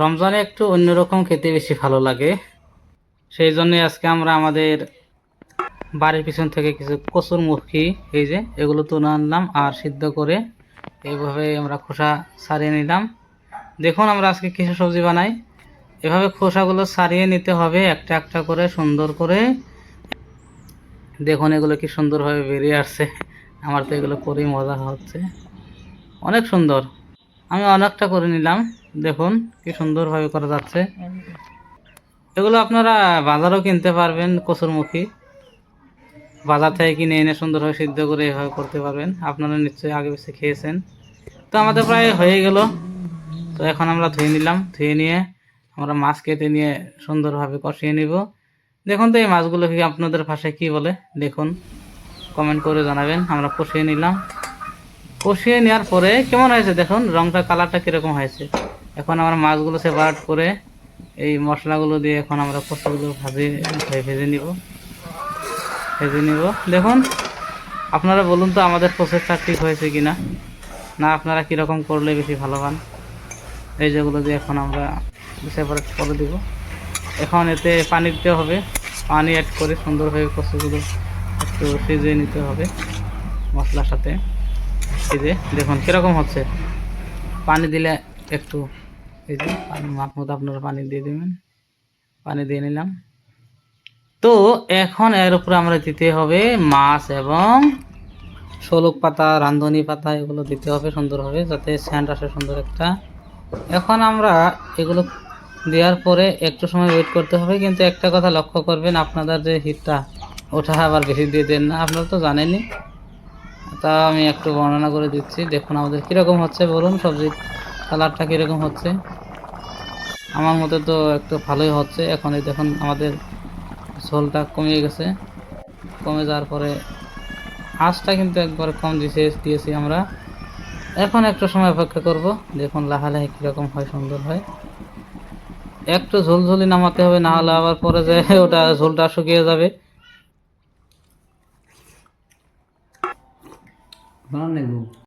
রমজানে একটু অন্যরকম খেতে বেশি ভালো লাগে। সেই জন্য আজকে আমরা আমাদের বাড়ির পিছন থেকে কিছু কচুর মুখী এই যে এগুলো তুলে আনলাম আর সিদ্ধ করে এইভাবে আমরা খোসা ছাড়িয়ে নিলাম। দেখুন আমরা আজকে কিছু সবজি বানাই। এভাবে খোসাগুলো ছাড়িয়ে নিতে হবে একটা একটা করে সুন্দর করে। দেখুন এগুলো কি সুন্দরভাবে বেরিয়ে আসছে। আমার তো এগুলো করেই মজা হচ্ছে, অনেক সুন্দর। আমি অনেকটা করে নিলাম, দেখুন কি সুন্দরভাবে করা যাচ্ছে। এগুলো আপনারা বাজারও কিনতে পারবেন, কচুরমুখী বাজার থেকে কিনে এনে সুন্দরভাবে সিদ্ধ করে এভাবে করতে পারবেন। আপনারা নিশ্চয়ই আগে পিছিয়ে খেয়েছেন। তো আমাদের প্রায় হয়ে গেল। তো এখন আমরা ধুয়ে নিলাম, ধুয়ে নিয়ে আমরা মাছ কেটে নিয়ে সুন্দরভাবে কষিয়ে নিব। দেখুন তো এই মাছগুলো কি আপনাদের ভাষায় কি বলে দেখুন, কমেন্ট করে জানাবেন। আমরা কষিয়ে নিলাম, কষিয়ে নেওয়ার পরে কেমন হয়েছে দেখুন, রংটা কালারটা কীরকম হয়েছে। এখন আমরা মাছগুলো সেপারেট করে এই মশলাগুলো দিয়ে এখন আমরা কচুগুলো ভেজে নিব। দেখুন আপনারা বলুন তো আমাদের প্রসেসটা ঠিক হয়েছে কি না, না আপনারা কীরকম করলে বেশি ভালো পান। এই যেগুলো দিয়ে এখন আমরা সেপারেট করে দিব। এখন এতে পানি দিতে হবে, পানি অ্যাড করে সুন্দরভাবে কচুগুলো একটু সিজিয়ে নিতে হবে মশলার সাথে। এই যে দেখুন কীরকম হচ্ছে, পানি দিলে একটু এই যে মাপ মতো আপনারা পানি দিয়ে দেবেন। পানি দিয়ে নিলাম। তো এখন এর উপরে আমরা দিতে হবে মাছ এবং শোলক পাতা, রাঁধুনি পাতা, এগুলো দিতে হবে সুন্দরভাবে যাতে স্যান্ড আসে সুন্দর একটা। এখন আমরা এগুলো দেওয়ার পরে একটু সময় ওয়েট করতে হবে, কিন্তু একটা কথা লক্ষ্য করবেন, আপনাদের যে হিটটা ওটা আবার বেশি দিয়ে দেন না, আপনারা তো জানেনই। তা আমি একটু বর্ণনা করে দিচ্ছি। দেখুন আমাদের কীরকম হচ্ছে বলুন, সবজির কালারটা কীরকম হচ্ছে। আমার মতে তো একটু ভালোই হচ্ছে। এখন এই দেখুন আমাদের ঝোলটা কমে গেছে, কমে যাওয়ার পরে আঁচটা কিন্তু একবারে কম দিয়েছি আমরা। এখন একটু সময় অপেক্ষা করব, দেখুন লাহালাহি কীরকম হয়, সুন্দর হয়। একটু ঝোলঝোলি নামাতে হবে, না হলে আবার পরে যে ওটা ঝোলটা শুকিয়ে যাবে।